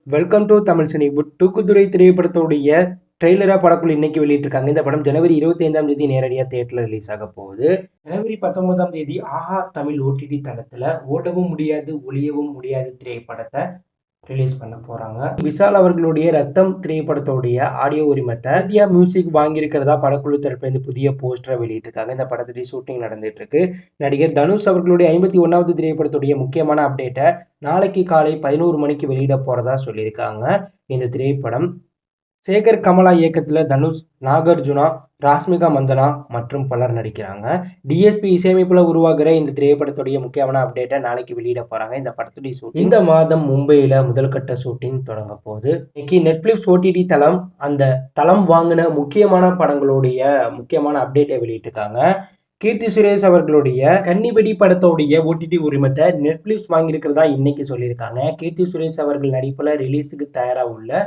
Welcome to Tamil Cinewood. Thookudurai திரைப்படத்துடைய ட்ரெய்லரா படக்குழு இன்னைக்கு வெளியிட்டிருக்காங்க. இந்த படம் ஜனவரி 25ஆம் தேதி நேரடியாக தியேட்டர்ல ரிலீஸ் ஆக போகுது. ஜனவரி 19ஆம் தேதி ஆஹா தமிழ் ஓடிடி தளத்துல ஓடவும் முடியாது ஒளியவும் முடியாது திரைப்படத்தை ரிலீஸ் பண்ண போறாங்க. விஷால் அவர்களுடைய ரத்தம் திரைப்படத்துடைய ஆடியோ உரிமத்தை இந்தியா மியூசிக் வாங்கியிருக்கிறதா படக்குழு தரப்பிலிருந்து புதிய போஸ்டரை வெளியிட்டிருக்காங்க. இந்த படத்துடைய ஷூட்டிங் நடந்துட்டு இருக்கு. நடிகர் தனுஷ் அவர்களுடைய 51வது திரைப்படத்துடைய முக்கியமான அப்டேட்டை நாளைக்கு காலை 11 மணிக்கு வெளியிட போறதா சொல்லியிருக்காங்க. இந்த திரைப்படம் சேகர் கமலா இயக்கத்தில் தனுஷ், நாகார்ஜுனா, ராஷ்மிகா மந்தனா மற்றும் பலர் நடிக்கிறாங்க. டிஎஸ்பி இசையமைப்புல உருவாகிற இந்த திரைப்படத்துடைய முக்கியமான அப்டேட்டை நாளைக்கு வெளியிட போறாங்க. இந்த படத்துடைய ஷூட்டிங் இந்த மாதம் மும்பையில முதல்கட்ட ஷூட்டிங் தொடங்க போகுது. இன்னைக்கு நெட்ஃபிளிக்ஸ் ஓடிடி தளம் அந்த தளம் வாங்கின முக்கியமான படங்களுடைய முக்கியமான அப்டேட்டை வெளியிட்டிருக்காங்க. கீர்த்தி சுரேஷ் அவர்களுடைய கன்னிபடி படத்தோடைய ஓடிடி உரிமத்தை நெட்ஃபிளிக்ஸ் வாங்கியிருக்கிறதா இன்னைக்கு சொல்லியிருக்காங்க. கீர்த்தி சுரேஷ் அவர்கள் நடிப்புல ரிலீஸுக்கு தயாரா உள்ள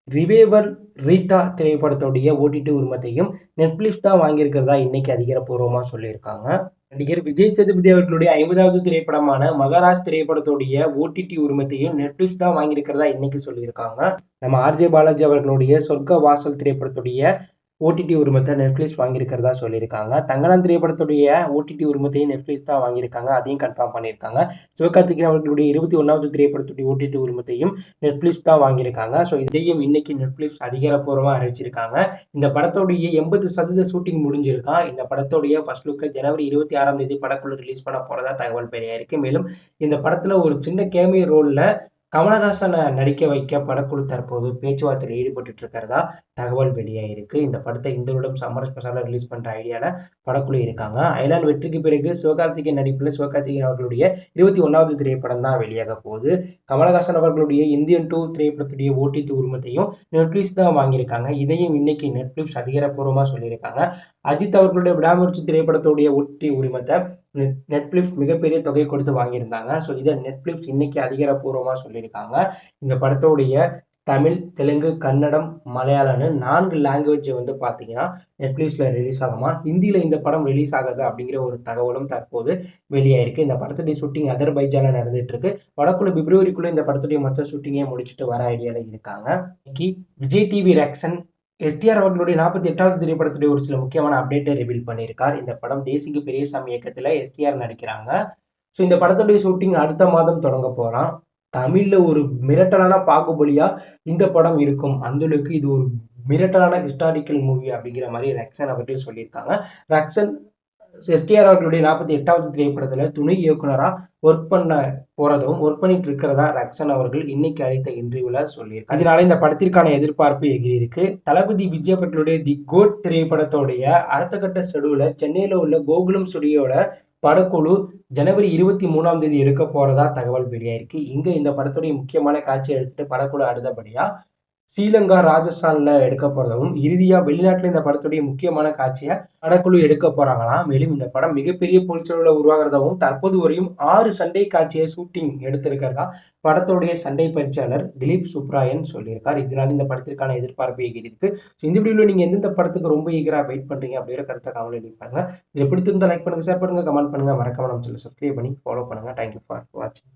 ரிவேவர் ரீதா திரைப்படத்துடைய ஓடிடி உரிமத்தையும் நெட்ஃபிளிக்ஸ் தான் வாங்கியிருக்கிறதா இன்னைக்கு அதிகாரப்பூர்வமாக சொல்லியிருக்காங்க. நடிகர் விஜய் சேதுபதி அவர்களுடைய 50வது திரைப்படமான மகாராஜ் திரைப்படத்துடைய ஓடிடி உரிமத்தையும் நெட்ஃபிளிக்ஸ் தான் வாங்கியிருக்கிறதா இன்னைக்கு சொல்லியிருக்காங்க. நம்ம ஆர்ஜே பாலாஜி அவர்களுடைய சொர்க்க வாசல் திரைப்படத்துடைய ஓடிடி உரிமத்தை நெட்ஃபிளிக்ஸ் வாங்கியிருக்கிறதா சொல்லியிருக்காங்க. தங்கலான் திரைப்படத்துடைய ஓடிடி உரிமத்தையும் நெட்ஃபிளிக்ஸ் தான் வாங்கியிருக்காங்க. அதையும் கன்ஃபார்ம் பண்ணியிருக்காங்க. சிவகார்த்திகேயன் அவர்களுடைய 21வது திரைப்படத்துடைய ஓடிடி உரிமத்தையும் நெட்ஃபிளிக்ஸ் தான் வாங்கியிருக்காங்க. ஸோ இதையும் இன்னைக்கு நெட்ஃபிளிக்ஸ் அதிகாரப்பூர்வமாக அறிவிச்சிருக்காங்க. இந்த படத்தோடைய 80% ஷூட்டிங் முடிஞ்சிருக்கா. இந்த படத்தோடைய ஃபர்ஸ்ட் லுக்கை ஜனவரி 26ஆம் தேதி படக்குழு ரிலீஸ் பண்ண போறதா தகவல் வெளியாயிருக்கு. மேலும் இந்த படத்துல ஒரு சின்ன கேமியோ ரோல்ல கமலஹாசனை நடிக்க வைக்க படக்குழு தற்போது பேச்சுவார்த்தையில் ஈடுபட்டு இருக்கிறதா தகவல் வெளியாயிருக்கு. இந்த படத்தை இந்த வருடம் சம்மர் ஸ்பெஷலாக ரிலீஸ் பண்ற ஐடியால படக்குழு இருக்காங்க. அயலான் வெற்றிக்கு பிறகு சிவகார்த்திகேயன் நடிப்பில் சிவகார்த்திகேயன் அவர்களுடைய 21வது திரைப்படம் தான் வெளியாக போகுது. கமலஹாசன் அவர்களுடைய இந்தியன் 2 திரைப்படத்துடைய ஓடிடி உரிமத்தையும் நெட்ஃபிளிக்ஸ் தான் வாங்கியிருக்காங்க. இதையும் இன்னைக்கு நெட்ஃபிளிக்ஸ் அதிகாரப்பூர்வமாக சொல்லியிருக்காங்க. அஜித் அவர்களுடைய விடாமுயற்சி திரைப்படத்துடைய ஓடிடி உரிமத்தை நெட்ஃபிளிக்ஸ் மிகப்பெரிய தொகை கொடுத்து வாங்கியிருந்தாங்க. ஸோ இதை நெட்ஃபிளிக்ஸ் இன்னைக்கு அதிகாரப்பூர்வமாக சொல்லியிருக்காங்க. இந்த படத்தோடைய தமிழ், தெலுங்கு, கன்னடம், மலையாளம்னு 4 லாங்குவேஜ் பார்த்தீங்கன்னா நெட்ஃபிளிக்ஸில் ரிலீஸ் ஆகுமா. ஹிந்தியில் இந்த படம் ரிலீஸ் ஆகுது அப்படிங்கிற ஒரு தகவலும் தற்போது வெளியாயிருக்கு. இந்த படத்துடைய ஷூட்டிங் அதர்பைஜானில் நடந்துட்டு இருக்கு. வடக்குழு பிப்ரவரிக்குள்ள இந்த படத்துடைய மொத்த ஷூட்டிங்கே முடிச்சுட்டு வர ஐடியாவில் இருக்காங்க. இன்னைக்கு விஜய் டிவி ரெக்ஷன் எஸ்டிஆர் அவர்களுடைய 48வது திரைப்படத்துடைய ஒரு சில முக்கியமான அப்டேட்டை ரிவீல் பண்ணியிருக்கார். இந்த படம் தேசிக்கு பெரியசாமி இயக்கத்தில் எஸ்டிஆர் நடிக்கிறாங்க. ஸோ இந்த படத்துடைய ஷூட்டிங் அடுத்த மாதம் தொடங்க போகிறான். தமிழில் ஒரு மிரட்டலான பாகுபலியா இந்த படம் இருக்கும். அந்தளவுக்கு இது ஒரு மிரட்டலான ஹிஸ்டாரிக்கல் மூவி அப்படிங்கிற மாதிரி ரக்ஷன் அவர்கள் சொல்லியிருக்காங்க. ரக்ஷன் எஸ்டிஆர் அவர்களுடைய 48வது திரைப்படத்தில் துணை இயக்குனராக ஒர்க் பண்ணிட்டு இருக்கிறதா ரக்ஷன் அவர்கள் இன்னைக்கு அளித்த இன்டர்வியூல சொல்லியிருக்காங்க. அதனால இந்த படத்திற்கான எதிர்பார்ப்பு எகிரி இருக்கு. தளபதி விஜய் அவர்களுடைய தி கோட் திரைப்படத்தோடைய அடுத்த கட்ட ஷெடியூல சென்னையில உள்ள கோகுலம் ஸ்டுடியோட படக்குழு ஜனவரி 23ஆம் தேதி எடுக்க போறதா தகவல் வெளியாயிருக்கு. இங்க இந்த படத்துடைய முக்கியமான காட்சியை எடுத்துட்டு படக்குழு அடுத்தபடியா ஸ்ரீலங்கா, ராஜஸ்தான்ல எடுக்க போறதாகவும் இறுதியா வெளிநாட்டுல இந்த படத்துடைய முக்கியமான காட்சியை படக்குழு எடுக்க போறாங்களாம். மேலும் இந்த படம் மிகப்பெரிய பொருட்செலவுல உருவாகிறதாகவும் தற்போது வரையும் 6 சண்டை காட்சியை ஷூட்டிங் எடுத்திருக்கிறதா படத்துடைய சண்டை பயிற்சியாளர் திலீப் சுப்ராயன் சொல்லியிருக்கார். இதனால இந்த படத்திற்கான எதிர்பார்ப்பு இருக்கு. இந்த வீடியோல நீங்க எந்தெந்த படத்துக்கு ரொம்ப ஈகரா வெயிட் பண்றீங்க அப்படிங்கிற கருத்தை கமெண்ட் பண்ணுங்க. இதை பிடித்திருந்தா லைக் பண்ணுங்க, ஷேர் பண்ணுங்க, கமெண்ட் பண்ணுங்க, மறக்காம நம்ம சேனலை சப்ஸ்கிரைப் பண்ணி ஃபாலோ பண்ணுங்க. தேங்க்யூ ஃபார் வாட்சிங்.